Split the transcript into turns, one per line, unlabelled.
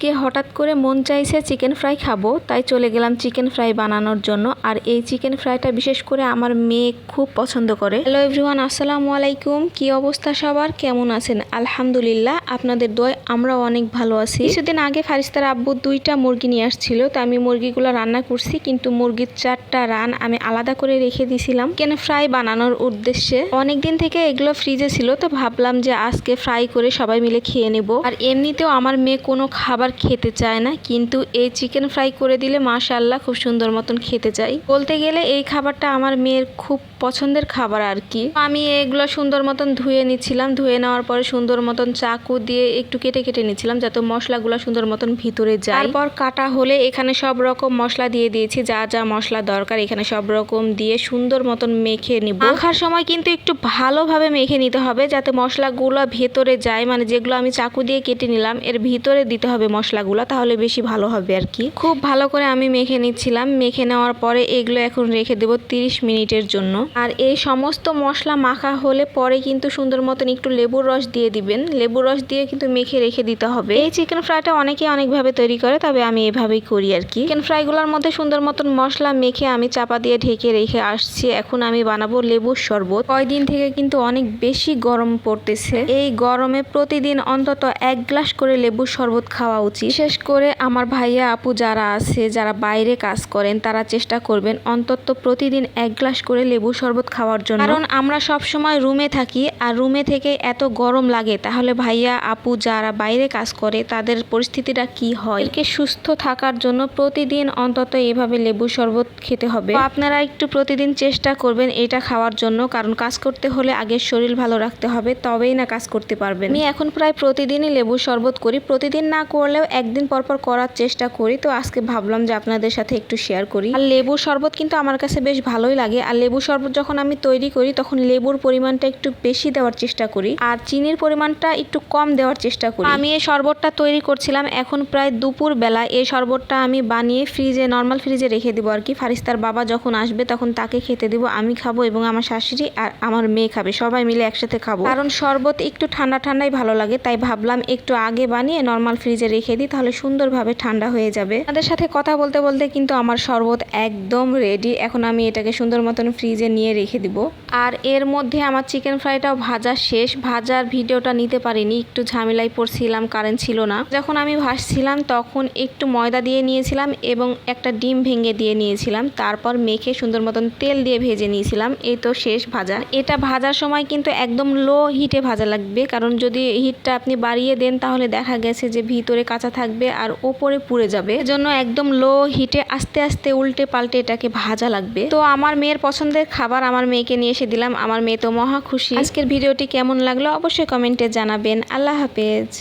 আজকে হঠাৎ করে মন চাইছে চিকেন ফ্রাই খাবো, তাই চলে গেলাম চিকেন ফ্রাই বানানোর জন্য। আর এই চিকেন ফ্রাইটা বিশেষ করে আমার মেয়ে খুব পছন্দ করে। হ্যালো এভরিওয়ান, আসসালামু আলাইকুম। কি অবস্থা সবার, কেমন আছেন? আলহামদুলিল্লাহ, আপনাদের দোয়ায় আমরাও অনেক ভালো আছি। কিছুদিন আগে ফারিস্তার আব্বু 2টা মুরগি নিয়ে আসছিল, তো আমি মুরগিগুলো রান্না করছি, কিন্তু মুরগির 4টা রান আমি আলাদা করে রেখে দিয়েছিলাম চিকেন ফ্রাই বানানোর উদ্দেশ্যে। অনেকদিন থেকে এগুলো ফ্রিজে ছিল, তো ভাবলাম যে আজকে ফ্রাই করে সবাই মিলে খেয়ে নেব। আর এমনিতেও আমার মেয়ে কোনো খাবার খেতে চায় না, কিন্তু এই চিকেন ফ্রাই করে দিলে মাশাআল্লাহ খুব সুন্দর মতন খেতে চাই। বলতে গেলে এই খাবারটা আমার মেয়ের খুব পছন্দের খাবার আর কি। আমি এগুলো সুন্দর মতন ধুয়ে নিচ্ছিলাম। ধুয়ে নেওয়ার পরে সুন্দর মতন চাকু দিয়ে একটু কেটে কেটে নিচ্ছিলাম, যাতে মশলাগুলো সুন্দর মতন ভিতরে যায়। তারপর কাটা হলে এখানে সব রকম মশলা দিয়ে দিয়েছি, যা যা মশলা দরকার এখানে সব রকম দিয়ে সুন্দর মতন মেখে নিব। মাখার সময় কিন্তু একটু ভালোভাবে মেখে নিতে হবে, যাতে মশলাগুলো ভেতরে যায়। মানে যেগুলো আমি চাকু দিয়ে কেটে নিলাম এর ভিতরে দিতে হবে মশলাগুলো, তাহলে বেশি ভালো হবে আর কি। খুব ভালো করে আমি মেখে নিচ্ছিলাম। মেখে নেওয়ার পরে এগুলো এখন রেখে দেবো 30 মিনিটের জন্য। আর এই সমস্ত মশলা মাখা হলে পরে কিন্তু সুন্দর মতন একটু লেবুর রস দিয়ে দিবেন। লেবুর রস দিয়ে কিন্তু মেখে রেখে দিতে হবে। এই চিকেন ফ্রাইটা অনেকে অনেকভাবে তৈরি করে, তবে আমি এভাবেই করি আর কি। চিকেন ফ্রাইগুলোর মধ্যে সুন্দর মতন মশলা মেখে আমি চাপা দিয়ে ঢেকে রেখে আসছি। এখন আমি বানাবো লেবুর শরবত। কয়দিন থেকে কিন্তু অনেক বেশি গরম পড়তেছে, এই গরমে প্রতিদিন অন্তত 1 গ্লাস করে লেবুর শরবত খাওয়া উচিত। বিশেষ করে আমার ভাইয়া আপু যারা আছে, যারা বাইরে কাজ করেন, তারা চেষ্টা করবেন অন্তত প্রতিদিন 1 গ্লাস করে লেবুর শরবত খাওয়ার জন্য। কারণ আমরা সব সময় রুমে থাকি, আর রুমে থেকে এত গরম লাগে, তাহলে ভাইয়া আপু যারা বাইরে কাজ করে তাদের পরিস্থিতিটা কি হয়। একে সুস্থ থাকার জন্য প্রতিদিন অন্তত এভাবে লেবুর শরবত খেতে হবে। আপনারা একটু প্রতিদিন চেষ্টা করবেন এটা খাওয়ার জন্য, কারণ কাজ করতে হলে আগে শরীর ভালো রাখতে হবে, তবেই না কাজ করতে পারবেন। আমি এখন প্রায় প্রতিদিনই লেবুর শরবত করি। প্রতিদিন না করলেও একদিন পরপর করার চেষ্টা করি। তো আজকে ভাবলাম যে আপনাদের সাথে একটু শেয়ার করি। আর লেবুর শরবত কিন্তু আমার কাছে বেশ ভালোই লাগে। আর লেবুর শরবত যখন আমি তৈরি করি তখন লেবুর পরিমাণটা একটু বেশি দেওয়ার চেষ্টা করি, আর চিনির পরিমাণটা একটু কম দেওয়ার চেষ্টা করি। আমি এই শরবতটা তৈরি করছিলাম এখন প্রায় দুপুর বেলা। এই শরবতটা আমি বানিয়ে ফ্রিজে, নর্মাল ফ্রিজে রেখে দিব আর কি। ফারিস্তার বাবা যখন আসবে তখন তাকে খেতে দিব, আমি খাবো এবং আমার শাশুড়ি আর আমার মেয়ে খাবে, সবাই মিলে একসাথে খাবো। কারণ শরবত একটু ঠান্ডা ঠান্ডাই ভালো লাগে, তাই ভাবলাম একটু আগে বানিয়ে নর্মাল ফ্রিজে রেখে দিই, তাহলে সুন্দরভাবে ঠান্ডা হয়ে যাবে। তাদের সাথে কথা বলতে বলতে কিন্তু আমার শরবত একদম রেডি। এখন আমি এটাকে সুন্দর মতন ফ্রিজে নিয়ে রেখে দিব। আর এর মধ্যে আমার চিকেন ফ্রাইটাও ভাজা শেষ। ভাজার ভিডিওটা নিতে পারিনি, একটু ঝামেলায় পড়ছিলাম, কারেন্ট ছিল না। যখন আমি ভাজছিলাম তখন একটু ময়দা দিয়ে নিয়েছিলাম এবং একটা ডিম ভেঙে দিয়ে নিয়েছিলাম, তারপর মেখে সুন্দর মতন তেল দিয়ে ভেজে নিয়েছিলাম। এই তো শেষ ভাজা। এটা ভাজার সময় কিন্তু একদম লো হিটে ভাজা লাগবে, কারণ যদি হিটটা আপনি বাড়িয়ে দেন তাহলে দেখা গেছে যে ভিতরে কাঁচা থাকবে আর ওপরে পুড়ে যাবে। এজন্য একদম লো হিটে আস্তে আস্তে উল্টে পাল্টে এটাকে ভাজা লাগবে। তো আমার মেয়ের পছন্দের খাবার আমার মেয়েকে নিয়ে এসে দিলাম। আমার মেয়ে তো মহা খুশি। আজকের ভিডিওটি কেমন লাগলো অবশ্যই কমেন্টে জানাবেন। আল্লাহ হাফেজ।